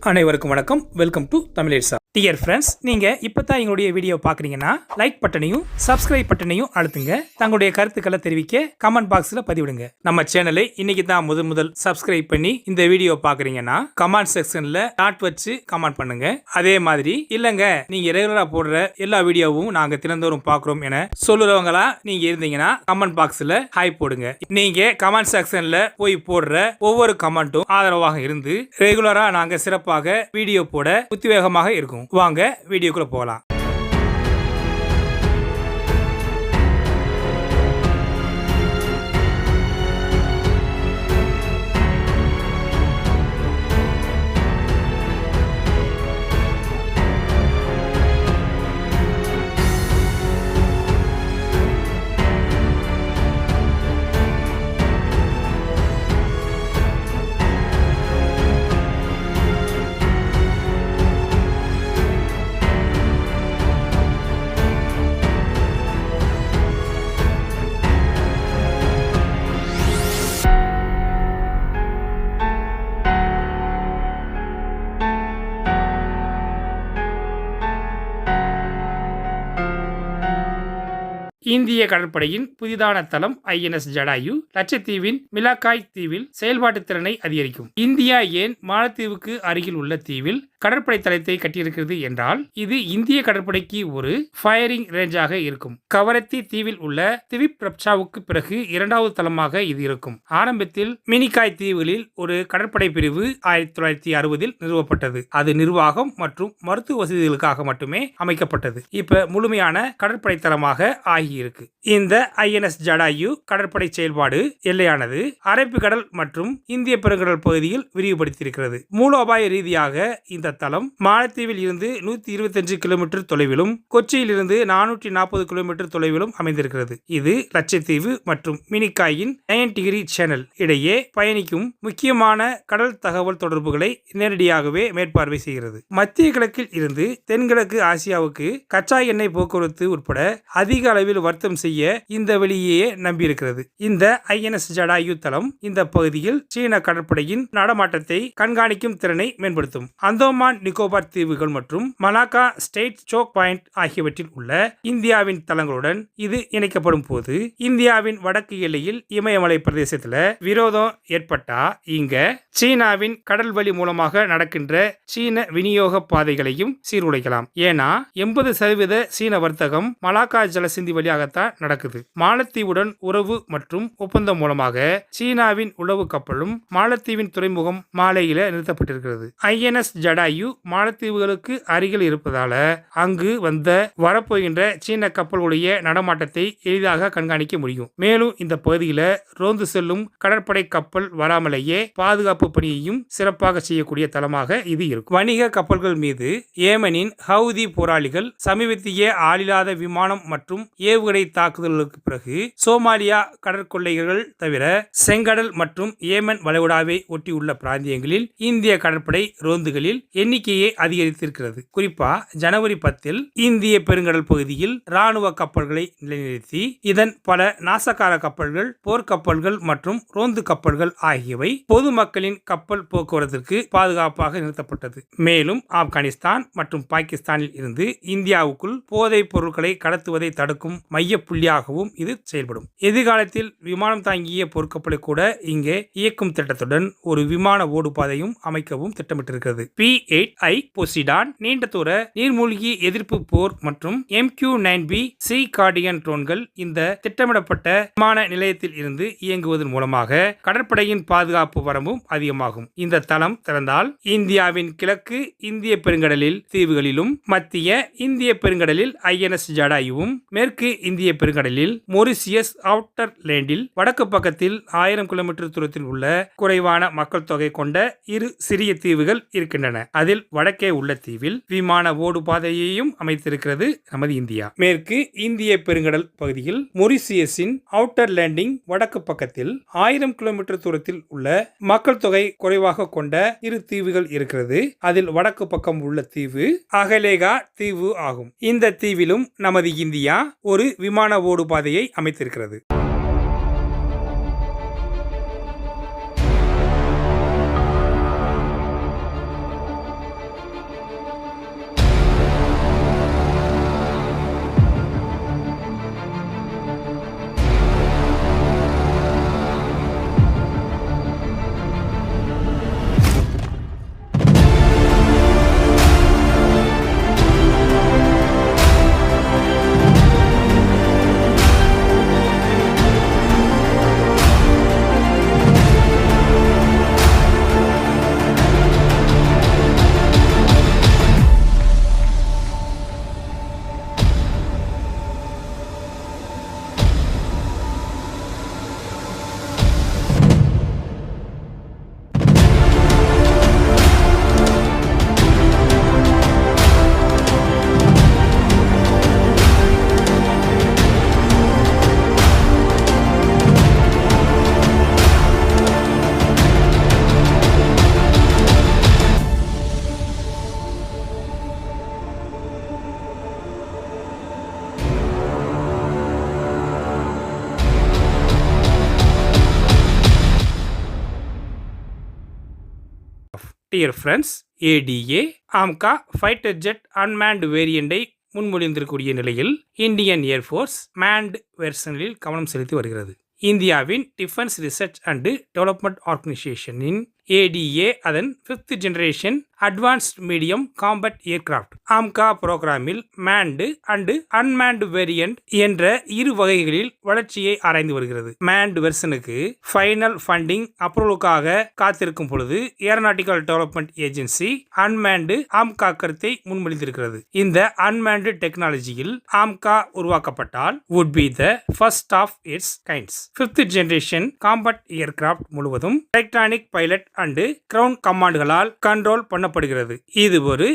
அனைவருக்கும் வணக்கம். Welcome to தமிழேசா. டியர் ஃப்ரெண்ட்ஸ், நீங்க இப்பதான் எங்களுடைய வீடியோ பாக்குறீங்கன்னா லைக் பட்டனையும் சப்ஸ்கிரைப் பட்டனையும் அழுத்துங்க. தங்களுடைய கருத்துக்களை தெரிவிக்க கமெண்ட் பாக்ஸ்ல பதிவிடுங்க. நம்ம சேனலை இன்னைக்கு தான் முதல் சப்ஸ்கிரைப் பண்ணி இந்த வீடியோ பாக்குறீங்கன்னா கமெண்ட் செக்ஷன்ல டாட் வச்சு கமெண்ட் பண்ணுங்க. அதே மாதிரி இல்லங்க நீங்க ரெகுலரா போடுற எல்லா வீடியோவும் நாங்க தினந்தோறும் பாக்குறோம் என சொல்லுறவங்களா நீங்க இருந்தீங்கன்னா கமெண்ட் பாக்ஸ்ல ஹாய் போடுங்க. நீங்க கமெண்ட் செக்ஷன்ல போய் போடுற ஒவ்வொரு கமெண்ட்டும் ஆதரவாக இருந்து ரெகுலரா நாங்க சிறப்பாக வீடியோ போட உத்வேகமாக இருக்கும். வாங்க வீடியோக்குள்ள போகலாம். இந்திய கடற்படையின் புதிதான தளம் INS ஜடாயு லட்சத்தீவின் மிலாக்காய் தீவில் செயல்பாட்டு திறனை அதிகரிக்கும். இந்தியா ஏன் மாலத்தீவுக்கு அருகில் உள்ள தீவில் கடற்படை தளத்தை கட்டியிருக்கிறது என்றால் இது இந்திய கடற்படைக்கு ஒரு ஃபயரிங் ரேஞ்சாக இருக்கும். கவரத்தி தீவில் உள்ள திவிப் ரப்சாவுக்கு பிறகு இரண்டாவது தளமாக இது இருக்கும். ஆரம்பத்தில் மினிகாய் தீவுகளில் ஒரு கடற்படை பிரிவு 1960 நிறுவப்பட்டது. அது நிர்வாகம் மற்றும் மருத்துவ வசதிகளுக்காக மட்டுமே அமைக்கப்பட்டது. இப்ப முழுமையான கடற்படை தளமாக ஆகி இருக்கு. இந்த INS ஜடாயு கடற்படை செயல்பாடு எல்லையானது அரபிக்கடல் மற்றும் இந்திய பெருங்கடல் பகுதியில் விரிவுபடுத்தியிருக்கிறது. மூலோபாய ரீதியாக இந்த தளம் மாலத்தீவில் இருந்து 125 கிலோமீட்டர் தொலைவிலும் கொச்சியில் இருந்து 440 கிலோமீட்டர் தொலைவிலும் அமைந்திருக்கிறது. இது லட்சத்தீவு மற்றும் மினிகாயின் 9 டிகிரி சேனல் இடையே பயணிக்கும் முக்கியமான கடல் தகவல் தொடர்புகளை நேரடியாகவே மேற்பார்வை செய்கிறது. மத்திய கிழக்கில் இருந்து தென்கிழக்கு ஆசியாவுக்கு கச்சா எண்ணெய் போக்குவரத்து உட்பட அதிக அளவில் வர்த்தம் செய்ய இந்த வழியே நம்பியிருக்கிறது. இந்த INS ஜடாயு தளம் இந்த பகுதியில் சீன கடற்படையின் நடமாட்டத்தை கண்காணிக்கும் திறனை மேம்படுத்தும். அந்தோமான் நிக்கோபார் தீவுகள் மற்றும் மலாக்கா ஸ்டேட் சோக் பாயிண்ட் ஆகியவற்றில் உள்ள இந்தியாவின் தளங்களுடன் இது இணைக்கப்படும் போது இந்தியாவின் வடக்கு எல்லையில் இமயமலை பிரதேசத்துல விரோதம் ஏற்பட்டா இங்க சீனாவின் கடல் வழி மூலமாக நடக்கின்ற சீன விநியோக பாதைகளையும் சீர்குலைக்கலாம். ஏன்னா 80% சீன வர்த்தகம் மலாக்கா ஜலசிந்தி வழியாகத்தான் நடக்குது. மாலத்தீவுடன் உறவு மற்றும் ஒப்பந்தம் மூலமாக சீனாவின் உளவு கப்பலும் மாலத்தீவின் துறைமுகம் மாலையில நிறுத்தப்பட்டிருக்கிறது. INS ஜடாயு மாலத்தீவுகளுக்கு அருகில் இருப்பதால அங்கு வந்த வரப்போகின்ற சீன கப்பல்களுடைய நடமாட்டத்தை எளிதாக கண்காணிக்க முடியும். மேலும் இந்த பகுதியில ரோந்து செல்லும் கடற்படை கப்பல் வராமலேயே பாதுகாப்பு பணியையும் சிறப்பாக செய்யக்கூடிய தளமாக இது இருக்கும். வணிக கப்பல்கள் மீது ஏமனின் ஹவுதி போராளிகள் சமீபத்திய ஆளில்லாத விமானம் மற்றும் ஏவுகணை தாக்குதலுக்கு பிறகு சோமாலியா கடற்கொள்ளைகள் தவிர செங்கடல் மற்றும் ஏமன் வளைகுடாவை ஒட்டியுள்ள பிராந்தியங்களில் இந்திய கடற்படை ரோந்துகளில் எண்ணிக்கையை அதிகரித்திருக்கிறது. குறிப்பா ஜனவரி 10 இந்திய பெருங்கடல் பகுதியில் ராணுவ கப்பல்களை நிலைநிறுத்தி இதன் பல நாசகார கப்பல்கள், போர்க்கப்பல்கள் மற்றும் ரோந்து கப்பல்கள் ஆகியவை பொதுமக்களின் கப்பல் போக்குவரத்திற்கு பாதுகாப்பாக நிறுத்தப்பட்டது. மேலும் ஆப்கானிஸ்தான் மற்றும் பாகிஸ்தானில் இருந்து இந்தியாவுக்குள் போதைப் பொருட்களை கடத்துவதை தடுக்கும் மைய புள்ளியாகவும் இது செயல்படும். எதிர்காலத்தில் விமானம் தாங்கிய போர்க்கப்பலை கூட இங்கே இயக்கும் திட்டத்துடன் ஒரு விமான ஓடுபாதையும் அமைக்கவும் திட்டமிட்டிருக்கிறது. P-8I போசிடான் நீண்ட தூர நீர்மூழ்கி எதிர்ப்பு போர் மற்றும் MQ-9B சி கார்டியன் ட்ரோன்கள் இந்த திட்டமிடப்பட்ட விமான நிலையத்தில் இருந்து இயங்குவதன் மூலமாக கடற்படையின் பாதுகாப்பு வரம்பும் அதிகமாகும். இந்த தளம் திறந்தால் இந்தியாவின் கிழக்கு இந்திய பெருங்கடலில் தீவுகளிலும் மத்திய இந்திய பெருங்கடலில் INS ஜடாயுவும் மேற்கு இந்திய பெருங்கடலில் மொரிசியஸ் அவுட்டர் லேண்டில் வடக்கு பக்கத்தில் 1000 கிலோமீட்டர் தூரத்தில் உள்ள குறைவான மக்கள் தொகை கொண்ட இரு சிறிய தீவுகள் இருக்கின்றன. அதில் வடக்கே உள்ள தீவில் விமான ஓடு பாதையையும் அமைத்திருக்கிறது நமது இந்தியா. மேற்கு இந்திய பெருங்கடல் பகுதியில் மொரிசியஸின் அவுட்டர் லேண்டிங் வடக்கு பக்கத்தில் 1000 கிலோமீட்டர் தூரத்தில் உள்ள மக்கள் தொகை குறைவாக கொண்ட இரு தீவுகள் இருக்கிறது. அதில் வடக்கு பக்கம் உள்ள தீவு அகலேகா தீவு ஆகும். இந்த தீவிலும் நமது இந்தியா ஒரு விமான ஓடு பாதையை அமைத்திருக்கிறது. Dear friends, ADA AMCA fighter jet unmanned வேரியண்டை முன்மொழிந்திருக்கக்கூடிய நிலையில் இந்தியன் ஏர்ஃபோர்ஸ் மேன்டு வெர்ஷனில் கவனம் செலுத்தி வருகிறது. இந்தியாவின் டிஃபென்ஸ் ரிசர்ச் அண்ட் டெவலப்மெண்ட் ஆர்கனைசேஷனின் ஏடிஏ அதன் 5th generation advanced medium combat aircraft AMCA புரோகிராமில் மேன்டு அண்ட் அன்மேன்டு வேரியன்ட் என்ற இரு வகைகளில் வளர்ச்சியை ஆராய்ந்து வருகிறது. மேன்டு வெர்ஷனுக்கு ஃபைனல் ஃபண்டிங் அப்ரூவலுக்காக காத்திருக்கும் பொழுது aeronautical development agency unmanned AMCA கருத்தை முன்மொழிந்திருக்கிறது. இந்த அன்மேன்டு டெக்னாலஜியில் ஆம்கா உருவாக்கப்பட்டால் would be the first of its kinds. 5th generation combat aircraft முழுவதும் எலக்ட்ரானிக் பைலட் அண்ட் கிரவுண்ட் கமாண்டுகளால் கண்ட்ரோல் பண்ணப்படுகிறது. இது ஒரு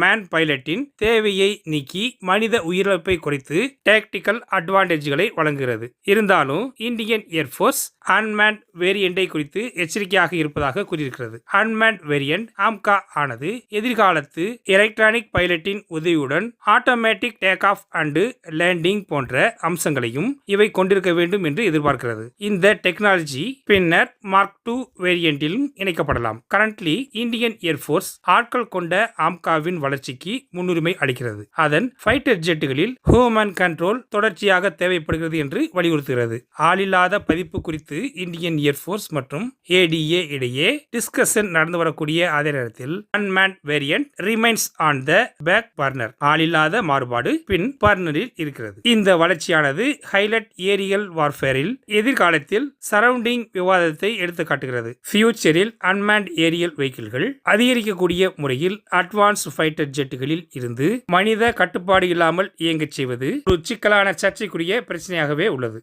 மேன் பைலட்டின் தேவையை நீக்கி மனித உயிரிழப்பை குறைத்து டாக்டிக்கல் அட்வான்டேஜ்களை வழங்குகிறது. இருந்தாலும் இந்தியன் ஏர்ஃபோர்ஸ் அன்மேன்ட் வேரியண்டை குறித்து எச்சரிக்கையாக இருப்பதாக கூறியிருக்கிறது. அன்மேன்ட் வேரியன்ட் ஆம்கா ஆனது எதிர்காலத்து எலக்ட்ரானிக் பைலட்டின் உதவியுடன் automatic take off and landing போன்ற அம்சங்களையும் இவை கொண்டிருக்க வேண்டும் என்று எதிர்பார்க்கிறது. இந்த டெக்னாலஜி பின்னர் மார்க் 2 வேரியண்டிலும் இணைக்கப்படலாம். கரண்ட்லி இந்தியன் ஏர்ஃபோர்ஸ் ஆட்கள் கொண்ட ஆம்காவின் வளர்ச்சிக்கு முன்னுரிமை அளிக்கிறது. அதன் ஃபைட்டர் ஜெட்டுகளில் ஹியூமன் கண்ட்ரோல் தொடர்ச்சியாக தேவைப்படுகிறது என்று வலியுறுத்துகிறது. ஆளில்லாத பதிப்பு குறித்து இந்தியன் ஏர்ஃபோர்ஸ் மற்றும் ஏடிஏ இடையே டிஸ்கஷன் நடந்து வரக்கூடிய அதே நேரத்தில் unmanned variant remains on the back burner. ஆளில்லாத மாறுபாடு பின் பர்னரில் இருக்கிறது. இந்த வளர்ச்சியானது ஹைலைட் ஏரியல் வார்ஃபேரில் எதிர்காலத்தில் சரவுண்டிங் விவாதத்தை எடுத்து காட்டுகிறது. ஃபியூச்சரில் அன்மேன்ட் ஏரியல் வெஹிக்கிள்கள் அதிகரிக்கக்கூடிய முறையில் அட்வான்ஸ் ஃபைட்டர் ஜெட்டுகளில் இருந்து மனித கட்டுப்பாடு இல்லாமல் இயங்கச் செய்வது ஒரு சிக்கலான சர்ச்சைக்குரிய பிரச்சனையாகவே உள்ளது.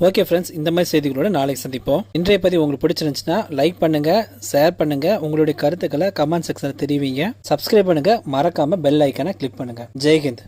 ஓகே ஃப்ரெண்ட்ஸ், இந்த மாதிரி செய்திகளோட நாளைக்கு சந்திப்போம். இன்றைய பதிவு உங்களுக்கு பிடிச்சிருந்துச்சுன்னா லைக் பண்ணுங்க, ஷேர் பண்ணுங்க, உங்களுடைய கருத்துக்களை கமெண்ட் செக்ஷனில் தெரிவிங்க. சப்ஸ்கிரைப் பண்ணுங்க, மறக்காம பெல் ஐக்கானை கிளிக் பண்ணுங்க. ஜெய்ஹிந்த்.